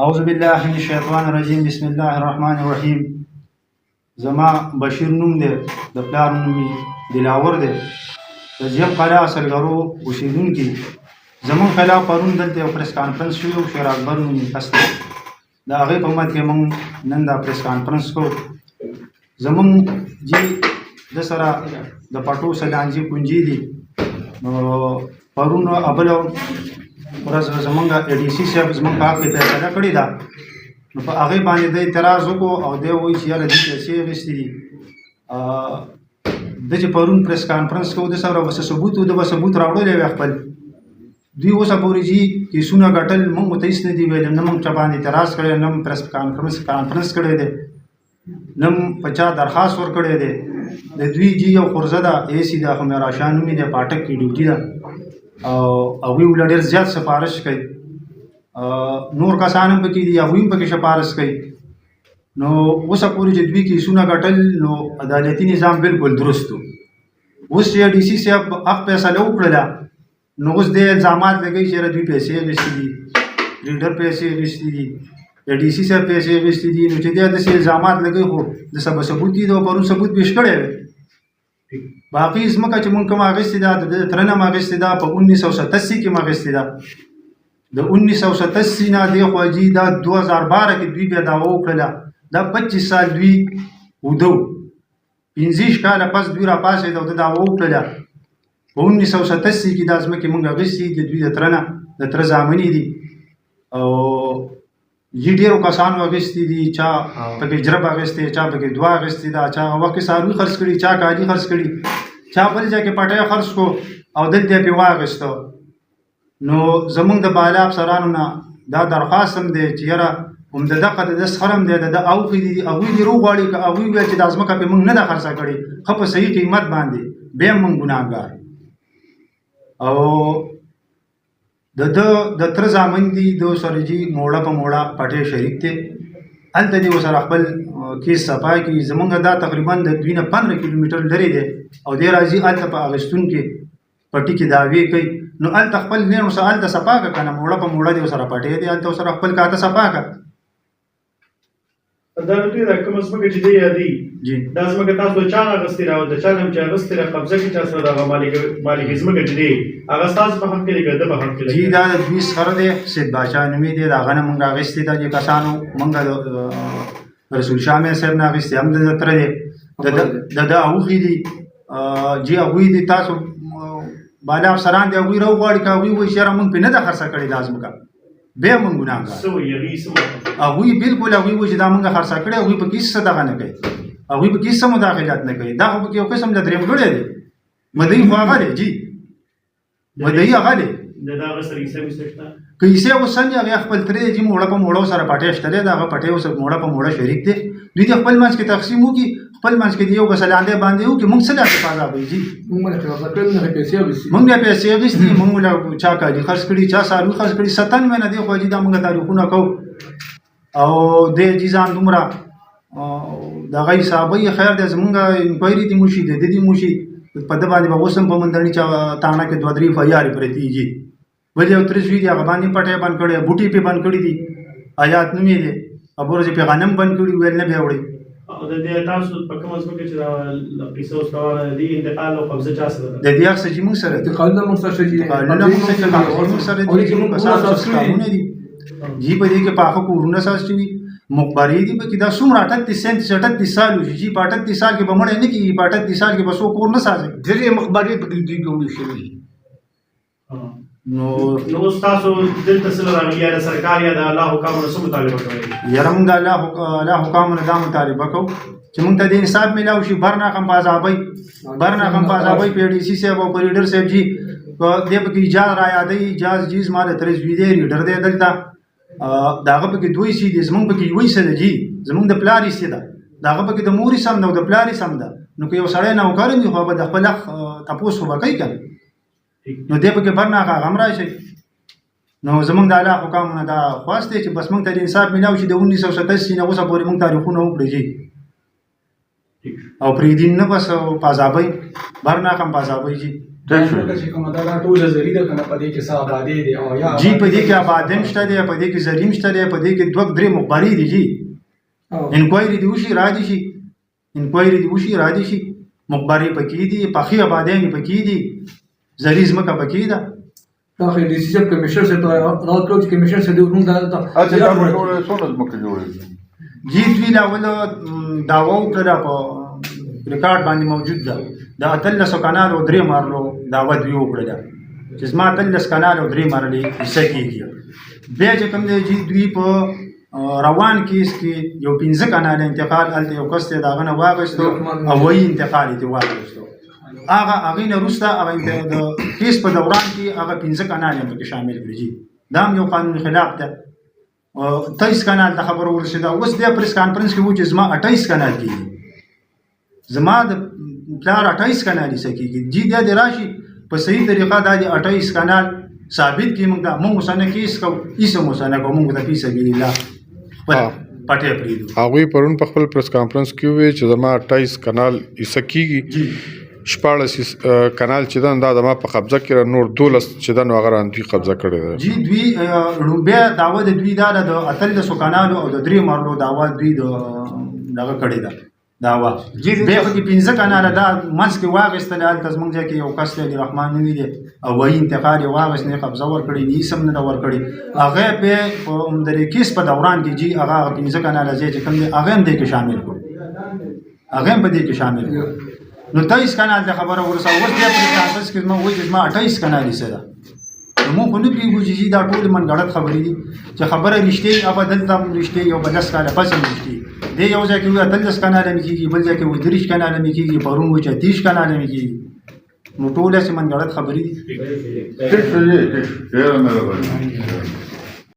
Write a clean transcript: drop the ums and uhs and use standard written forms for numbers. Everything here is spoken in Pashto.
اعوذ بالله من الشیطان الرجیم بسم الله الرحمن الرحیم. زما بشیر نوم دی، د پلار نوم مې دلاور دی، د جیم قلعه اصلګرو اوسېدونکي. زمونږ خلاف پرون دلته یو پریس کانفرنس شوی و، شیر اکبر نومې کس دی، د هغې په مد کې موږ نن دا پریس کانفرنس کوو. زمونږ جی د سره د پټو سلانجي پونجي دي. نو پرون ابله ورځ زمونږ ADC صاحب زمونږ په حق کې فیصله کړې ده، نو په هغې باندې دی اعتراض وکړو او دی وایي چې یاره دې پیسې اخېستې دي. د چې پرون پریس کانفرنس کوو د سره به څه ثبوت و، د به ثبوت راوړلی وی خپل. دوی اوسه پورې چې کیسونه ګټل موږ ورته هېڅ نه دي ویلي، نه موږ چا باندې اعتراض کړی، نه پریس کانفرنس کړی دی، نه په چا درخواست ورکړی دی. د دوی جي یو خورزه ده AC ده، خمیرا شاه نومې دی، پاټک کې ډیوټي ده او هغوی ورله ډېر زیات سفارش کوي. نور کسان هم پکې دي، هغوی هم پکې سفارش کوي. نو اوسه پورې چې دوی کیسونه ګټل نو عدالتي نظام بالکل درست و. اوس چې ADC صاحب حق فیصله وکړله نو اوس دې الزامات لګوي چې یاره دوی پیسې اخېستې دي، ریډر پیسې اخېستې دي، ADC صاحب پیسې اخېستې دي. نو چې دی داسې الزامات لګوي خو د څه به ثبوت دي، د پرون ثبوت پیش کړی وی. باقي ځمکه چې مونږ کومه اخېستې ده د تره نه م اخېستې ده، په 1987 کې م اخېستې ده. د 1987 نه دېخوا جي دا 2012 کې دوی بیا دعوه وکړله، دا 25 سال دوی اوده و، 15 کاله پس دوی راپاڅېده او د دعوه وکړله. په 1987 کې دا ځمکې مونږ اخېستې دي، دوی د تره نه د تره زامنې دي او جي ډېرو کسانو اخېستې دي، چا پکې جرب اخېستې، چا پکې دوه اخېستې ده، چا هغه وخت کې څاروي خرڅ کړي، چا کالي خرڅ کړي، چا بل ځای کې پټی خرڅ کړو او دلته یې پرې واخېسته. نو زمونږ د بالا افسرانو نه دا درخواست هم دی چې یاره همدغه د ده سخر هم دی، د ده اوښې دي، هغوی دې روغواړي. که هغوی وویل چې دا ځمکه پرې موږ نه ده خرڅه کړې ښه په صحیح قیمت باندې، بیا هم موږ ګناهګار. او د تره زامن دي، د سره جي موړه په موړه پټی شریک دی، هلته دې ورسره خپل کیس صفا کړي. زمونږ دا تقریبا د دوی نه 15 کیلومیټر لرې دی او دی راځي هلته په اخېستونکي پټي کې دعوې کوي. نو هلته خپل نیم ورسره هلته صفا کړه که نه، موړه په موړه دې ورسره پټی دی، هلته ورسره خپل کاته صفا کړه. دا ډېره کومه ځمکه چې دی یادي دا ځمکه تاسو چا نه اخېستې ده او د چا نه چې اخېستې ده، قبضه کې چا سره دغه مالکي ځمکه چې دی هغه ستاسو په حق کې دی که ده په حق کې دی؟ جي دا د دوی سخر دی، سید باچا نومې دی، د هغه نه مونږ اخېستې ده. دې کسانو مونږ د رسول شاه میر صاحب نه اخېستې، هم د ده تره دی، د ده اوښې دي. جي هغوی دي تاسو بالا افسران دي، هغوی راوغواړي که هغوی وایي چې یاره مونږ پرې نه ده خرڅه کړې دا ځمکه، بیا مونږ ګناهګار. هغوی بالکل هغوی وایي چې دا مونږ خرڅه کړې، هغوی پکې هېڅ څه دغه نه کوي، هغوی پکې هېڅ څه مداخلت نه کوي. دا خو پکې یو قسم د درېمګړی دی، مدعي خو هغه دی جي، مدعي هغه دی. که کیسې اوس هم هغې خپل ترې دي، موړه په موړه سره پټی شته دی، د هغه پټی اوس موړه په موړه شریک دی. دوی د خپل منځ کې تقسیم وکړي، خپل منځ کې د یو کس لاندې باندې وکړي، مونږ څه داسې فضابوي جي؟ مونږ بیا پیسې اخېستې، مونږ له چا کالي خرڅ کړي، چا څاروي خرڅ کړي. 97 نه دېخوا جي دا مونږ تاریخونه کوو او دی جي ځان دومره دغه حسابوي. خیر دی زمونږ انکوایري دې وشي، د ده دې وشي، په ده باندې به اوس هم په مندړي تاڼه کې 2-3 FIR پرتې دي. بل یو تره زوی دی هغه باندې پټی بند کړی، بوټي پې بند کړي دي، حیات نومې دی، ابورځې پې غنم بند کړي، ویل نه بیا وړئ. او د دې تاسو په کومه ځمکه چې دا قصه اوس روانه ده، دې انتقال او قبضه چا سره ده؟ د دې هغه څه چې موږ سره دي، انتقالونه موږ سره دي، انتقالونه موږ سره دي، زموږ کسان سیسټمونه دي جي. په دې کې پاخه کورونه ساز شوي، مقبرې دي پکې. دا څومره 38 سال وشي جي، په 38 سال کې به مړی نه کېږي، په 38 سال کې به څوک کور نه سازي. ډېرې مقبرې پکې جوړې شوي. نو اوس تاسو دلته څه راغلي، یا د سرکار یا د الله حکامونو څه مطالبه کوئ؟ یاره مونږ د الله حکامونو دا مطالبه کوو چې مونږ ته د انصاف میلاو شي. برناقم په عذابۍ په ADC صاحب او په ریډر صاحب جي دې پکې ایجاز را یادوي. ایجاز جي زما د تره زوی دی، ریډر دی دلته، د هغه پکې 2 حصې دي، زمونږ پکې 1 حصه ده جي، زمونږ د پلار حصې ده، د هغه پکې د مور حصه هم ده او د پلار حصه هم ده. نو که یو سړی نوکر وي خو به د خپل حق تپوس خو به کوي که نه، نو دی پکې برناقه هغه هم راشي. نو زمونږ د الله حکامونه دا خواست دی چې بس مونږ ته د انصاف میلاو شي. د 1987 نه اوسه پورې مونږ تاریخونه وکړو جي او پرېږدي نه بس په عذابۍ، برناقه هم په عذابۍ جي. چې کومه دا ټول زری ده کنه په دې کې څه آبادی دي او یا جی په دې کې آبادم شته دی په دې کې زریم شته دی په دې کې دوه درې مخبري دي جی انکوایري دی وشي را دي شي انکوایري دی وشي را دي شي مخبري پکې دي پخې آبادیان پکې دي زری زمکه پکې ده دا خو ډیسیژن کمیشن سے تو راوټ کمیشن سے دوه دا اچھا دا ټول څونه مکه جوړې جی دوی لا ول داوا وکړه په ریکارډ باندې موجود ده د اتلسو کانال او درې مارلو داوا دوی وکړه چې زما اتلس کانال او درې مارلې حصہ کېږي بیا چې کوم دی جی دوی په روان کیس کې یو 15 کانال انتقال الته یو کس ته داغه واغستو او وی انتقال ته واغستو هغه نه روسته هغه د کیس په دوران کې هغه 15 کانال هم کې شامل کړي دا یو قانون خلاف ده 23 کانال ته خبر ورسېده اوس د پریس کانفرنس کې و چې زما 28 کانال کېږي زما د پلار 28 کانال یې سکیږي جی د راشي په صحیح طریقه د 28 کانال ثابت کی موږ دا موږ سره کیس کو ایسه مو سره کوم د فی سبیل الله پټه پریدو هغه پرون په خپل پریس کانفرنس کې وی چې زما 28 کانال ایسکیږي شپاړس کانال چې دا د ما په قبضه کې نور 12 چې دا نو هغه دوی قبضه کړی دی جی دوی روبه داوا د دوی دا د اتلسو کانال او د درې مرلو داوا دوی دغه کړی ده داوا جی به په 15 کانال دا منځ کې واغستل ال تزمنګ ځکه یو کس له رحمان نوی دی او وای انتقال واغس نه قبضه ور کړی نه سم نه ور کړی هغه په درې کیس په دوران کې جی هغه 15 کانال چې کوم دی هغه هم دې کې شامل کړو هغه هم دې کې شامل کړو نو 23 کانال ته خبره ورسره اوس بیا په تاسو کې ما وایي چې ما 28 کانال سره مو خو نه پیږو چې دا ټول من غلط خبرې دي چې خبره رښتې ابدل تم رښتې یو بلس کاله پس رښتې دی یو ځکه یو اتلس کانال مې کیږي بل ځکه و دریش کانال مې کیږي پرون و 30 کانال مې کیږي نو ټول چې من غلط خبرې دي ټیک ډیر نه